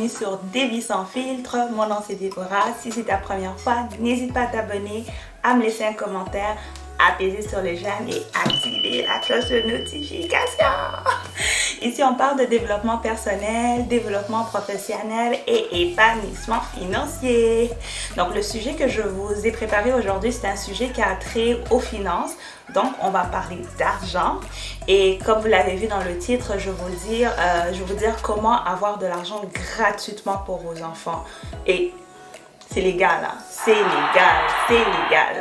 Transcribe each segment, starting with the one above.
bienvenue sur Des vies sans filtre. Mon nom c'est Déborah. Si c'est ta première fois, n'hésite pas à t'abonner, à me laisser un commentaire, à apaiser sur les j'aime et activer la cloche de notification. Ici, on parle de développement personnel, développement professionnel et épanouissement financier. Donc, le sujet que je vous ai préparé aujourd'hui, c'est un sujet qui a trait aux finances. Donc, on va parler d'argent. Et comme vous l'avez vu dans le titre, je vais vous dire comment avoir de l'argent gratuitement pour vos enfants. Et c'est légal, hein? C'est légal.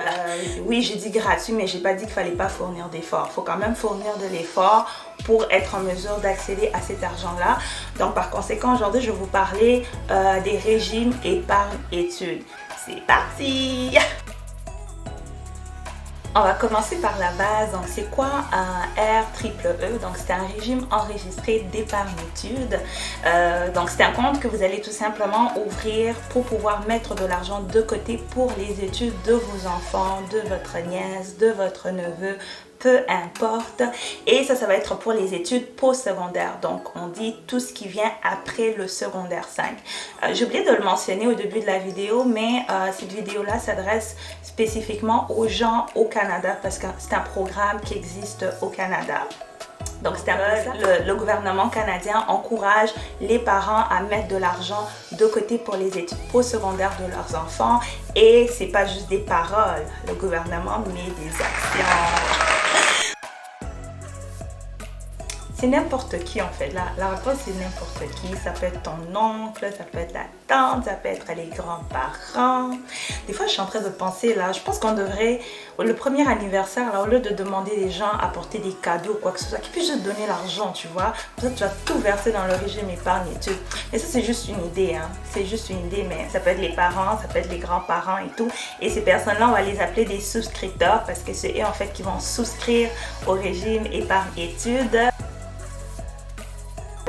Oui, j'ai dit gratuit, mais j'ai pas dit qu'il fallait pas fournir d'efforts. Il faut quand même fournir de l'effort pour être en mesure d'accéder à cet argent-là. Donc, par conséquent, aujourd'hui, je vais vous parler des régimes épargne-études. C'est parti! On va commencer par la base. Donc, c'est quoi un REEE? Donc, c'est un régime enregistré d'épargne-études. Donc, c'est un compte que vous allez tout simplement ouvrir pour pouvoir mettre de l'argent de côté pour les études de vos enfants, de votre nièce, de votre neveu, peu importe. Et ça va être pour les études postsecondaires. Donc, on dit tout ce qui vient après le secondaire 5. J'ai oublié de le mentionner au début de la vidéo, mais cette vidéo-là s'adresse spécifiquement aux gens au Canada parce que c'est un programme qui existe au Canada. Donc, le gouvernement canadien encourage les parents à mettre de l'argent de côté pour les études postsecondaires de leurs enfants. Et c'est pas juste des paroles. Le gouvernement met des actions. C'est n'importe qui en fait. La réponse c'est n'importe qui. Ça peut être ton oncle, ça peut être la tante, ça peut être les grands-parents. Des fois je suis en train de penser là, je pense qu'on devrait, le premier anniversaire là, au lieu de demander des gens à apporter des cadeaux ou quoi que ce soit, qu'ils puissent juste donner l'argent, tu vois. Pour ça tu vas tout verser dans le régime épargne-études. Mais ça c'est juste une idée, hein. C'est juste une idée, mais ça peut être les parents, ça peut être les grands-parents et tout. Et ces personnes-là, on va les appeler des souscripteurs parce que c'est eux en fait qui vont souscrire au régime épargne-études.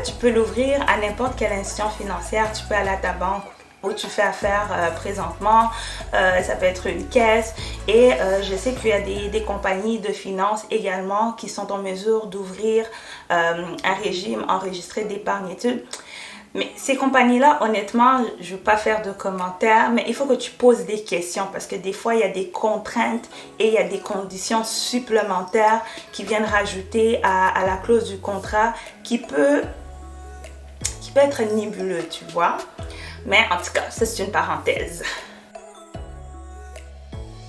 Tu peux l'ouvrir à n'importe quelle institution financière. Tu peux aller à ta banque où tu fais affaire présentement. Ça peut être une caisse. Et je sais qu'il y a des compagnies de finances également qui sont en mesure d'ouvrir un régime enregistré d'épargne-études. Mais ces compagnies-là, honnêtement, je ne veux pas faire de commentaires, mais il faut que tu poses des questions parce que des fois, il y a des contraintes et il y a des conditions supplémentaires qui viennent rajouter à la clause du contrat qui peut être nébuleux, tu vois. Mais en tout cas, ça c'est une parenthèse.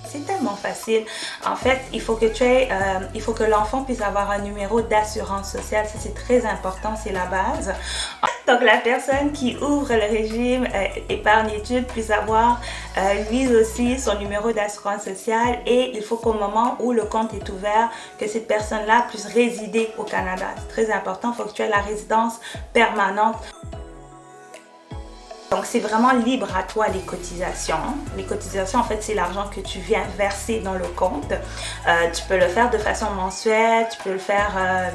C'est tellement facile. En fait, il faut que l'enfant puisse avoir un numéro d'assurance sociale. Ça, c'est très important, c'est la base. Donc, la personne qui ouvre le régime épargne-études puisse avoir lui aussi son numéro d'assurance sociale. Et il faut qu'au moment où le compte est ouvert, que cette personne-là puisse résider au Canada. C'est très important. Il faut que tu aies la résidence permanente. Donc, c'est vraiment libre à toi les cotisations. Les cotisations, en fait, c'est l'argent que tu viens verser dans le compte. Tu peux le faire de façon mensuelle, tu peux le faire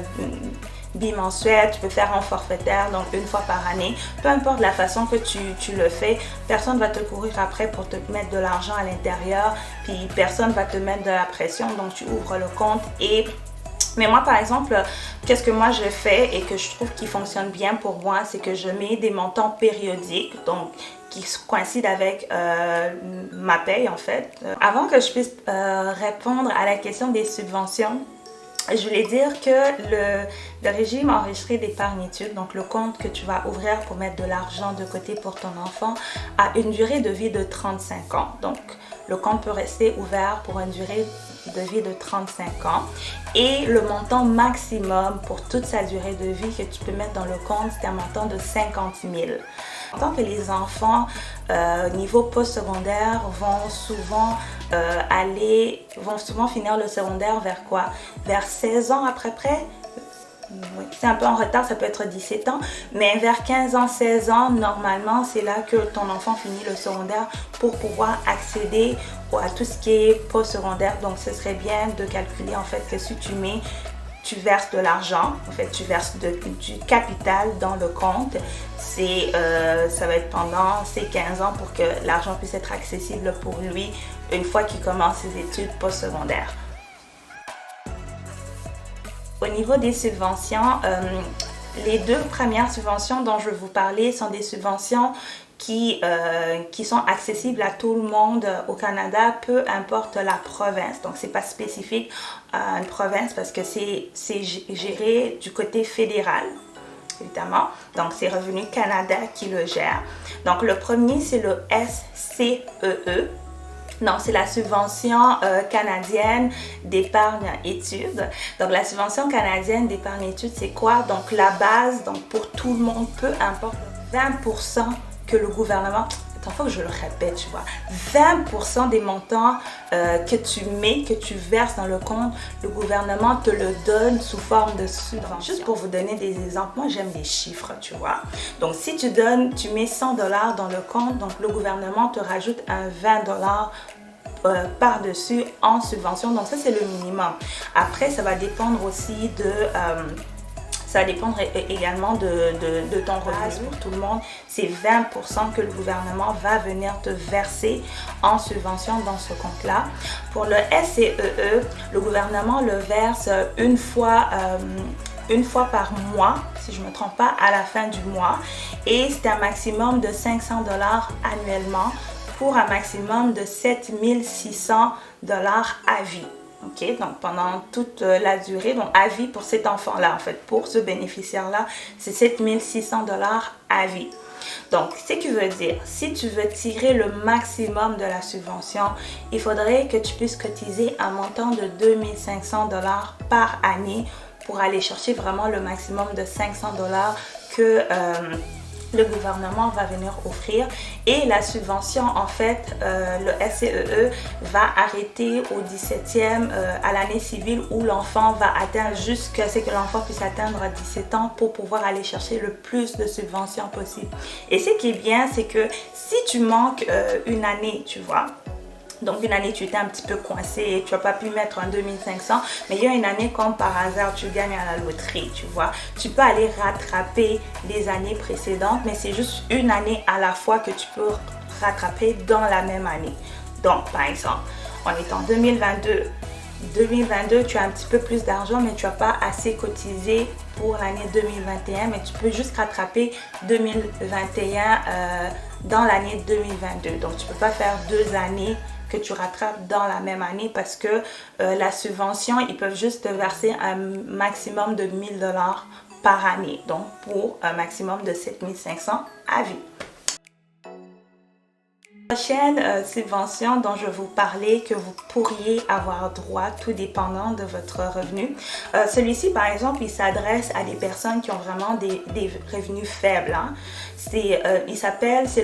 bimensuel, tu peux faire en forfaitaire, donc une fois par année. Peu importe la façon que tu le fais, personne ne va te courir après pour te mettre de l'argent à l'intérieur, puis personne ne va te mettre de la pression. Donc, tu ouvres le compte et... Mais moi, par exemple, qu'est-ce que moi je fais et que je trouve qui fonctionne bien pour moi, c'est que je mets des montants périodiques, donc qui coïncident avec ma paye en fait. Avant que je puisse répondre à la question des subventions, je voulais dire que le régime enregistré d'épargne-études, donc le compte que tu vas ouvrir pour mettre de l'argent de côté pour ton enfant, a une durée de vie de 35 ans. Donc, le compte peut rester ouvert pour une durée de vie de 35 ans. Et le montant maximum pour toute sa durée de vie que tu peux mettre dans le compte, c'est un montant de 50 000. Tant que les enfants niveau postsecondaire vont souvent finir le secondaire vers quoi? Vers 16 ans à peu près. Oui, c'est un peu en retard, ça peut être 17 ans, mais vers 15 ans, 16 ans, normalement, c'est là que ton enfant finit le secondaire pour pouvoir accéder à tout ce qui est postsecondaire. Donc, ce serait bien de calculer en fait que si tu verses de l'argent, en fait, tu verses du capital dans le compte. Ça va être pendant ces 15 ans pour que l'argent puisse être accessible pour lui une fois qu'il commence ses études postsecondaires. Au niveau des subventions, Les deux premières subventions dont je vais vous parler sont des subventions qui sont accessibles à tout le monde au Canada, peu importe la province. Donc, c'est pas spécifique à une province parce que c'est géré du côté fédéral, évidemment. Donc, c'est Revenu Canada qui le gère. Donc, le premier, c'est le SCEE. Non, c'est la subvention canadienne d'épargne-études. Donc, la subvention canadienne d'épargne-études, c'est quoi? Donc, la base, donc pour tout le monde, peu importe, 20% que le gouvernement... Attends, il faut que je le répète, tu vois. 20% des montants que tu mets, que tu verses dans le compte, le gouvernement te le donne sous forme de subvention. Juste pour vous donner des exemples, moi j'aime les chiffres, tu vois. Donc si tu mets 100 $ dans le compte, donc le gouvernement te rajoute un 20 $ par-dessus en subvention. Donc ça c'est le minimum. Après ça va dépendre aussi de... ça va dépendre également de ton revenu. Pour tout le monde, c'est 20% que le gouvernement va venir te verser en subvention dans ce compte-là. Pour le SCEE, le gouvernement le verse une fois par mois, si je ne me trompe pas, à la fin du mois. Et c'est un maximum de 500 $ annuellement pour un maximum de 7 600 $ à vie. Ok, donc pendant toute la durée, donc à vie pour cet enfant-là, en fait, pour ce bénéficiaire-là, c'est 7 600 $ à vie. Donc, ce qui veut dire, si tu veux tirer le maximum de la subvention, il faudrait que tu puisses cotiser un montant de 2 500 $ par année pour aller chercher vraiment le maximum de 500 $ que... le gouvernement va venir offrir. Et la subvention, en fait, le SCEE va arrêter au 17e, à l'année civile où l'enfant va atteindre jusqu'à ce que l'enfant puisse atteindre 17 ans pour pouvoir aller chercher le plus de subventions possible. Et ce qui est bien, c'est que si tu manques une année, tu vois, donc une année tu étais un petit peu coincé, tu n'as pas pu mettre un 2500, mais il y a une année comme par hasard tu gagnes à la loterie, tu vois, tu peux aller rattraper les années précédentes, mais c'est juste une année à la fois que tu peux rattraper dans la même année. Donc par exemple, on est en 2022, tu as un petit peu plus d'argent, mais tu n'as pas assez cotisé pour l'année 2021, mais tu peux juste rattraper 2021 dans l'année 2022. Donc tu ne peux pas faire 2 années que tu rattrapes dans la même année parce que la subvention, ils peuvent juste te verser un maximum de 1 000 $ par année, donc pour un maximum de 7 500 à vie. La prochaine subvention dont je vais vous parler, que vous pourriez avoir droit tout dépendant de votre revenu. Celui-ci, par exemple, il s'adresse à des personnes qui ont vraiment des revenus faibles. Hein. C'est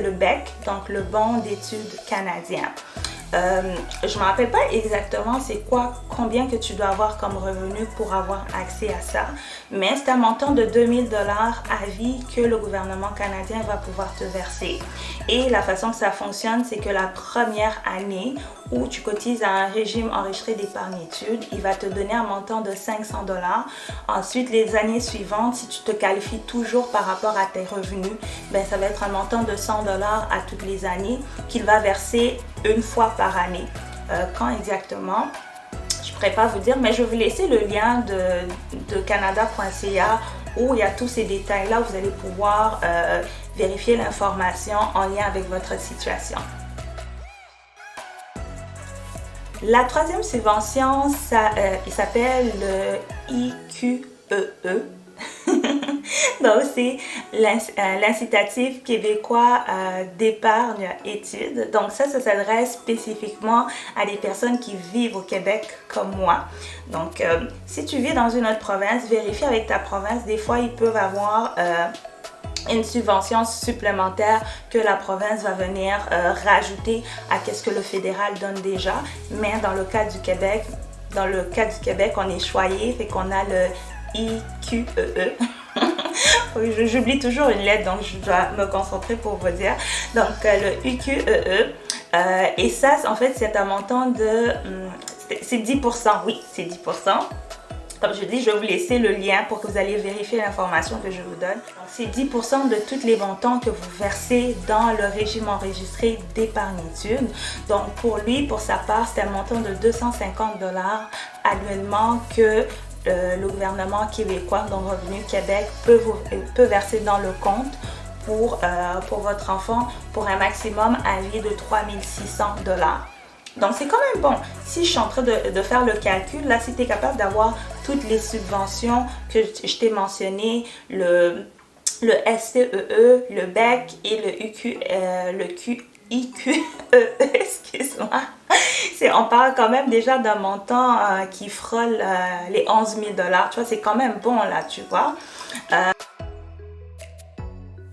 le BEC, donc le Bon d'études canadien. Je ne me rappelle pas exactement c'est combien que tu dois avoir comme revenu pour avoir accès à ça, mais c'est un montant de 2 000 $ à vie que le gouvernement canadien va pouvoir te verser. Et la façon que ça fonctionne, c'est que la première année où tu cotises à un régime enregistré d'épargne-études, il va te donner un montant de 500 $. Ensuite, les années suivantes, si tu te qualifies toujours par rapport à tes revenus, ben, ça va être un montant de 100 $ à toutes les années qu'il va verser une fois par année. Quand exactement, je ne pourrais pas vous dire, mais je vais vous laisser le lien de canada.ca où il y a tous ces détails-là, où vous allez pouvoir vérifier l'information en lien avec votre situation. La troisième subvention, il s'appelle le IQEE. Donc, c'est l'incitatif québécois d'épargne études. Donc, ça s'adresse spécifiquement à des personnes qui vivent au Québec comme moi. Donc, si tu vis dans une autre province, vérifie avec ta province. Des fois, ils peuvent avoir une subvention supplémentaire que la province va venir rajouter à ce que le fédéral donne déjà. Mais dans le cas du Québec, on est choyé, fait qu'on a le IQEE. J'oublie toujours une lettre, donc je dois me concentrer pour vous dire. Donc, le IQEE. Et ça, en fait, c'est un montant de... c'est 10%, oui, c'est 10%. Comme je dis, je vais vous laisser le lien pour que vous allez vérifier l'information que je vous donne. C'est 10% de tous les montants que vous versez dans le régime enregistré d'épargne-études. Donc, pour lui, pour sa part, c'est un montant de 250 $ annuellement que le gouvernement québécois, donc Revenu Québec, peut verser dans le compte pour votre enfant pour un maximum allié de 3 600 $. Donc c'est quand même bon. Si je suis en train de faire le calcul, là, si tu es capable d'avoir toutes les subventions que je t'ai mentionnées, le SCEE, le BEC et le QIQE, excuse-moi. On parle quand même déjà d'un montant qui frôle les 11 000 $. Tu vois, c'est quand même bon là, tu vois.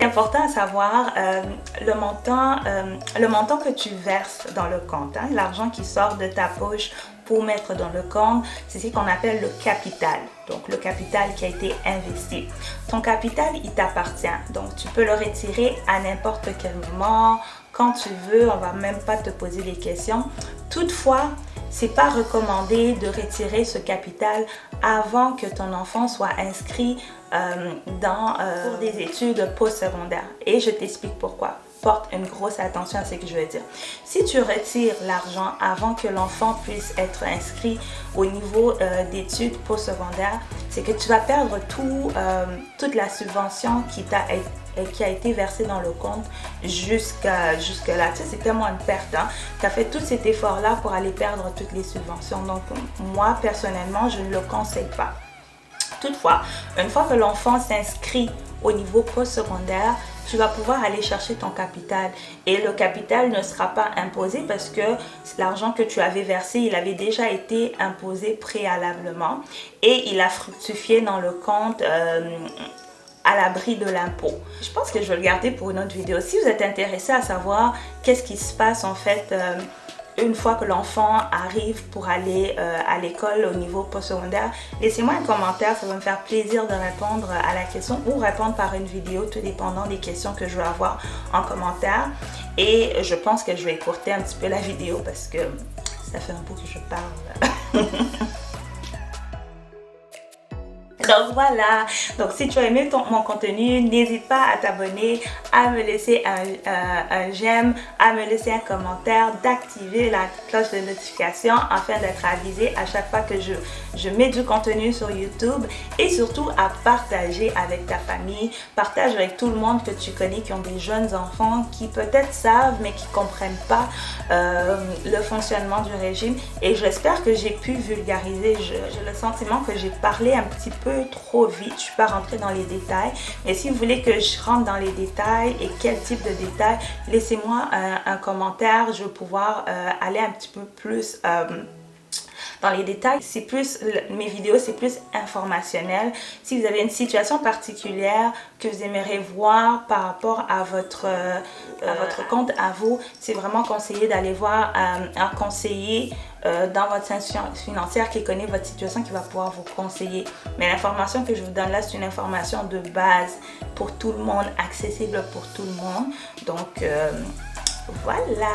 C'est important à savoir le montant que tu verses dans le compte, hein, l'argent qui sort de ta poche pour mettre dans le compte, c'est ce qu'on appelle le capital. Donc le capital qui a été investi. Ton capital, il t'appartient. Donc tu peux le retirer à n'importe quel moment, quand tu veux, on va même pas te poser des questions. Toutefois, c'est pas recommandé de retirer ce capital avant que ton enfant soit inscrit pour des études postsecondaires. Et je t'explique pourquoi. Porte une grosse attention à ce que je veux dire. Si tu retires l'argent avant que l'enfant puisse être inscrit au niveau d'études postsecondaires, c'est que tu vas perdre toute la subvention qui a été versée dans le compte jusqu'à là. Tu sais, c'est tellement une perte. Hein? Tu as fait tout cet effort-là pour aller perdre toutes les subventions. Donc, moi, personnellement, je ne le conseille pas. Toutefois, une fois que l'enfant s'inscrit au niveau postsecondaire, tu vas pouvoir aller chercher ton capital et le capital ne sera pas imposé parce que l'argent que tu avais versé, il avait déjà été imposé préalablement et il a fructifié dans le compte à l'abri de l'impôt. Je pense que je vais le garder pour une autre vidéo. Si vous êtes intéressé à savoir qu'est-ce qui se passe en fait une fois que l'enfant arrive pour aller à l'école au niveau postsecondaire, laissez-moi un commentaire, ça va me faire plaisir de répondre à la question ou répondre par une vidéo, tout dépendant des questions que je vais avoir en commentaire. Et je pense que je vais écourter un petit peu la vidéo parce que ça fait un bout que je parle. Donc voilà, donc si tu as aimé mon contenu, n'hésite pas à t'abonner, à me laisser un j'aime, à me laisser un commentaire, d'activer la cloche de notification afin d'être avisé à chaque fois que je mets du contenu sur YouTube et surtout à partager avec ta famille, partage avec tout le monde que tu connais qui ont des jeunes enfants qui peut-être savent mais qui ne comprennent pas le fonctionnement du régime et j'espère que j'ai pu vulgariser. J'ai le sentiment que j'ai parlé un petit peu trop vite, je ne suis pas rentrée dans les détails, mais si vous voulez que je rentre dans les détails et quel type de détails, laissez-moi un commentaire, je vais pouvoir aller un petit peu plus dans les détails. C'est plus, mes vidéos c'est plus informationnel. Si vous avez une situation particulière que vous aimeriez voir par rapport à votre compte à vous, c'est vraiment conseillé d'aller voir un conseiller dans votre institution financière qui connaît votre situation, qui va pouvoir vous conseiller. Mais l'information que je vous donne là, c'est une information de base pour tout le monde, accessible pour tout le monde. Donc voilà.